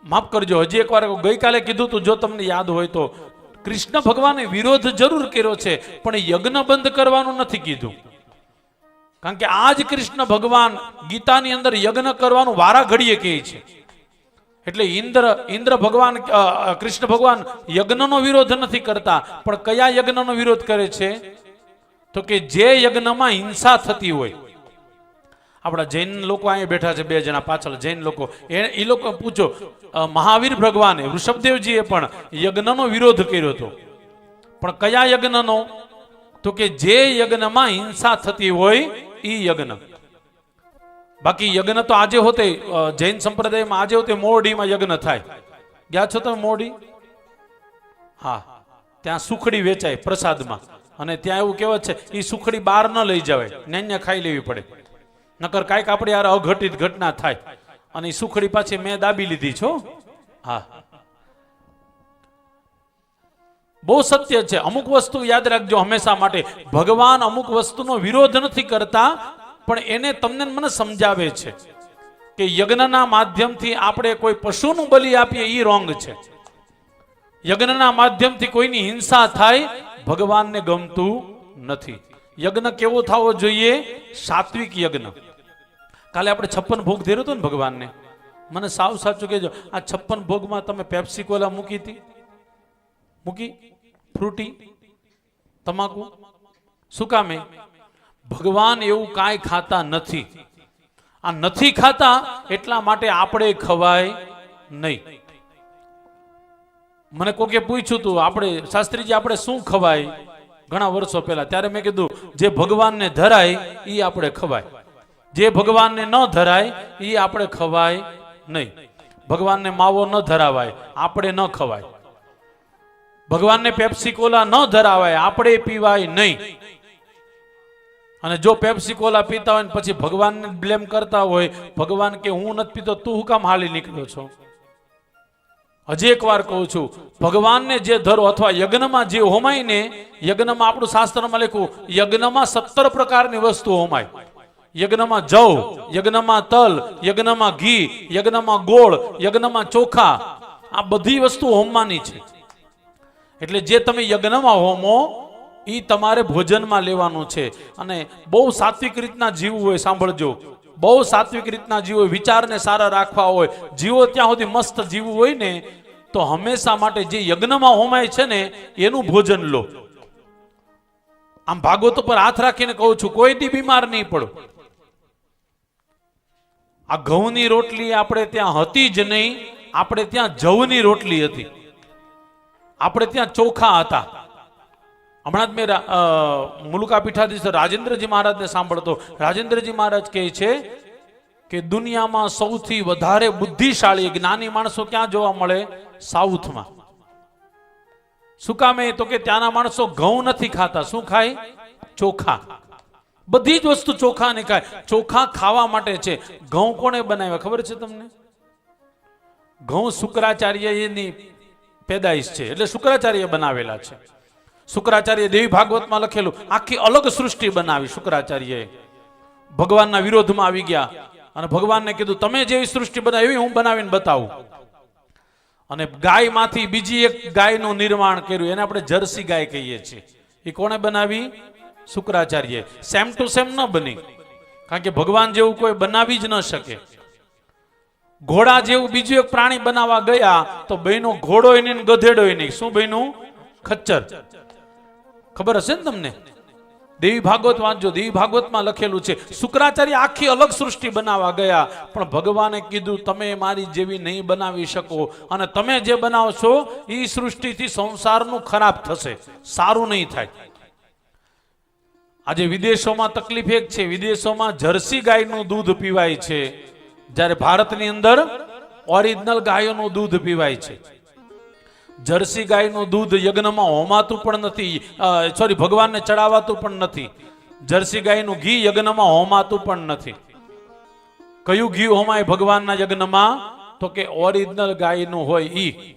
માફ કરજો, હજી એકવાર ગઈકાલે કીધું તું, જો તમને યાદ હોય તો, કૃષ્ણ ભગવાને વિરોધ જરૂર કર્યો છે પણ યજ્ઞ બંધ કરવાનું નથી કીધું. કારણ કે આજ કૃષ્ણ ભગવાન ગીતાની અંદર યજ્ઞ કરવાનું વારા ઘડીએ કહે છે. એટલે ઇન્દ્ર ભગવાન, કૃષ્ણ ભગવાન યજ્ઞનો વિરોધ નથી કરતા, પણ કયા યજ્ઞનો વિરોધ કરે છે? તો કે જે યજ્ઞમાં હિંસા થતી હોય. આપણા જૈન લોકો અહીંયા બેઠા છે, 2 જણા પાછળ જૈન લોકો, એ લોકો પૂછો, મહાવીર ભગવાને, ઋષભદેવજીએ પણ યજ્ઞનો વિરોધ કર્યો હતો. પણ કયા યજ્ઞનો? તો કે જે યજ્ઞમાં હિંસા થતી હોય એ યજ્ઞ. બાકી યજ્ઞ તો આજે હોતે, જૈન સંપ્રદાયમાં આજે હોતે મોરડીમાં યજ્ઞ થાય. ગયા છો તમે મોરડી? હા, ત્યાં સુખડી વેચાય પ્રસાદમાં, અને ત્યાં એવું કહેવત છે એ સુખડી બહાર ન લઈ જવાય, ન્યા ખાઈ લેવી પડે, નકર કાંઈક આપણે યાર અઘટિત ઘટના થાય. અને એ સુખડી પાછી મેં દાબી લીધી છો. હા, બહુ સત્ય છે. અમુક વસ્તુ યાદ રાખજો હંમેશા માટે, ભગવાન અમુક વસ્તુનો વિરોધ નથી કરતા, પણ એને તમને મને સમજાવે છે કે યજ્ઞના માધ્યમથી આપણે કોઈ પશુનું બલિ આપીએ એ રોંગ છે. યજ્ઞના માધ્યમથી કોઈની હિંસા થાય, ભગવાનને ગમતું નથી. યજ્ઞ કેવો થવો જોઈએ? સાત્વિક યજ્ઞ. કાલે આપણે 56 ભોગ ધર્યો હતો ને ભગવાનને. મને સાવ સાચું કહેજો, આ 56 ભોગમાં તમે પેપ્સી કોલા મૂકી હતી? મૂકી? ફ્રૂટી, તમાકુ, શું કામે? ભગવાન એવું કાંઈ ખાતા નથી. આ નથી ખાતા એટલા માટે આપણે ખવાય નહીં. મને કોકે પૂછ્યું હતું, આપણે શાસ્ત્રીજી આપણે શું ખવાય ઘણા વર્ષો પહેલા, ત્યારે મેં કીધું જે ભગવાનને ધરાય એ આપણે ખવાય, જે ભગવાનને ન ધરાય એ આપણે ખવાય નહીં. ભગવાનને માવો ન ધરાવાય, આપણે ન ખવાય. ભગવાનને પેપ્સી કોલા ન ધરાવાય, આપણે પીવાય નહીં. અને જો પેપ્સી કોલા પીતા હોય ને પછી ભગવાનને બ્લેમ કરતા હોય, ભગવાન કે હું નથી પીતો, તું શું કામ હાલી નીકળ્યો છો? હજી એક વાર કહું છું, ભગવાનને જે ધરો અથવા યજ્ઞમાં જે હોમાય ને, યજ્ઞમાં આપણું શાસ્ત્રમાં લખ્યું, યજ્ઞમાં 17 પ્રકારની વસ્તુ હોમાય. યજ્ઞમાં જવ, યજ્ઞમાં તલ, યજ્ઞમાં ઘી, યજ્ઞમાં ગોળ, યજ્ઞમાં ચોખા, આ બધી વસ્તુ હોમવાની છે. એટલે જે તમે યજ્ઞમાં હોમો એ તમારે ભોજનમાં લેવાનું છે. અને બહુ સાત્વિક રીતના જીવવું હોય, સાંભળજો, બહુ સાત્વિક રીતના જીવો, વિચારને સારા રાખવા હોય, જીવો ત્યાં સુધી મસ્ત જીવવું હોય ને, તો હંમેશા માટે જે યજ્ઞમાં હોમાય છે ને એનું ભોજન લો. આમ ભાગવત પર હાથ રાખીને કહું છું, કોઈ દી બીમાર નહીં પડો. આ ઘઉંની રોટલી આપણે ત્યાં હતી જ નહીં, આપણે ત્યાં જવની રોટલી હતી, આપણે ત્યાં ચોખા હતા. હમણાં જ મેં મુલુકા પીઠાધીશ રાજેન્દ્રજી મહારાજને સાંભળતો. રાજેન્દ્રજી મહારાજ કહે છે કે દુનિયામાં સૌથી વધારે બુદ્ધિશાળી જ્ઞાની માણસો ક્યાં જોવા મળે? સાઉથમાં. શું કામે? તો કે ત્યાંના માણસો ઘઉં નથી ખાતા. શું ખાય? ચોખા. બધી જ વસ્તુ ચોખા ને ખાય. ચોખા ખાવા માટે છે. ઘઉં કોણે બનાવ્યા ખબર છે તમને? ઘઉં શુક્રાચાર્યની પેદાઈશ છે, એટલે શુક્રાચાર્ય બનાવેલા છે. શુક્રાચાર્ય દેવી ભાગવતમાં લખેલું, આખી અલગ સૃષ્ટિ બનાવી શુક્રાચાર્યએ. ભગવાનના વિરોધમાં આવી ગયા અને ભગવાનને કીધું તમે જેવી સૃષ્ટિ બનાવી એવી હું બનાવીને બતાવું. અને ગાયમાંથી બીજી એક ગાયનું નિર્માણ કર્યું, એને આપણે જર્સી ગાય કહીએ છીએ. એ કોણે બનાવી? શુક્રાચાર્ય. સેમ ટુ સેમ ન બની, કારણ કે ભગવાન જેવું કોઈ બનાવી જ ન શકે. ઘોડા જેવું બીજું એક પ્રાણી બનાવવા ગયા તો બહેનો ઘોડો નહીં, ગધેડો નહીં. શું બહેનું? ખચ્ચર. ખબર હશે ને તમને? દેવી ભાગવત વાંચજો, દેવી ભાગવતમાં લખેલું છે. શુક્રાચાર્ય આખી અલગ સૃષ્ટિ બનાવવા ગયા, પણ ભગવાને કીધું તમે મારી જેવી નહીં બનાવી શકો, અને તમે જે બનાવશો એ સૃષ્ટિથી સંસારનું ખરાબ થશે, સારું નહીં થાય. આજે વિદેશોમાં તકલીફ એક છે, વિદેશોમાં જર્સી ગાયનું દૂધ પીવાય છે, જ્યારે ભારતની અંદર ઓરિજિનલ ગાયોનું દૂધ પીવાય છે. જર્સી ગાયનું દૂધ યજ્ઞમાં હોમાતું પણ નથી, સોરી, ભગવાનને ચડાવાતું પણ નથી. જર્સી ગાયનું ઘી યજ્ઞમાં હોમાતું પણ નથી. કયું ઘી હોમાય ભગવાનના યજ્ઞમાં? તો કે ઓરિજિનલ ગાયનું હોય ઈ.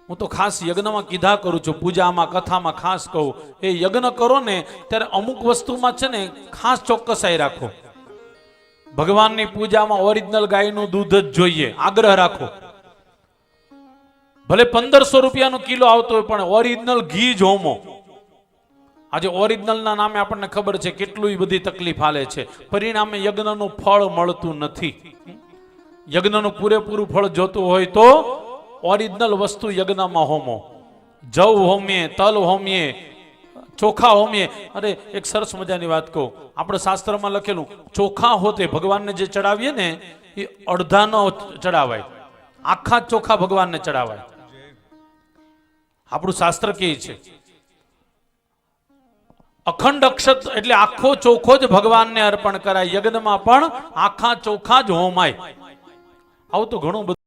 હું તો ખાસ યજ્ઞમાં કીધા કરું છું, પૂજામાં કથામાં ખાસ કહું, એ યજ્ઞ કરો ને ત્યારે અમુક વસ્તુમાં છે ને ખાસ ચોક્કસાઈ રાખો. ભગવાનની પૂજામાં ઓરિજિનલ ગાયનું દૂધ જ જોઈએ, આગ્રહ રાખો. ભલે 1500 રૂપિયાનો કિલો આવતો હોય પણ ઓરિજિનલ ઘી જ હોમો. આજે ઓરિજિનલના નામે આપણને ખબર છે કેટલું બધી તકલીફ આલે છે, પરિણામે યજ્ઞનું ફળ મળતું નથી. યજ્ઞનું પૂરેપૂરું ફળ જોતું હોય તો ઓરિજિનલ વસ્તુ યજ્ઞમાં હોમો. જવ હોમીએ, તલ હોમીએ, ચોખા હોમીએ. અરે એક સરસ મજાની વાત કહું, આપણે શાસ્ત્રમાં લખેલું ચોખા હોતે ભગવાનને જે ચડાવીએ ને એ અડધાનો ચડાવાય, આખા ચોખા ભગવાનને ચડાવાય. આપણું શાસ્ત્ર કહે છે અખંડ અક્ષત એટલે આખો ચોખો જ ભગવાનને અર્પણ કરાય. યજ્ઞમાં પણ આખા ચોખા જ હોમાય. આવું તો ઘણું બધું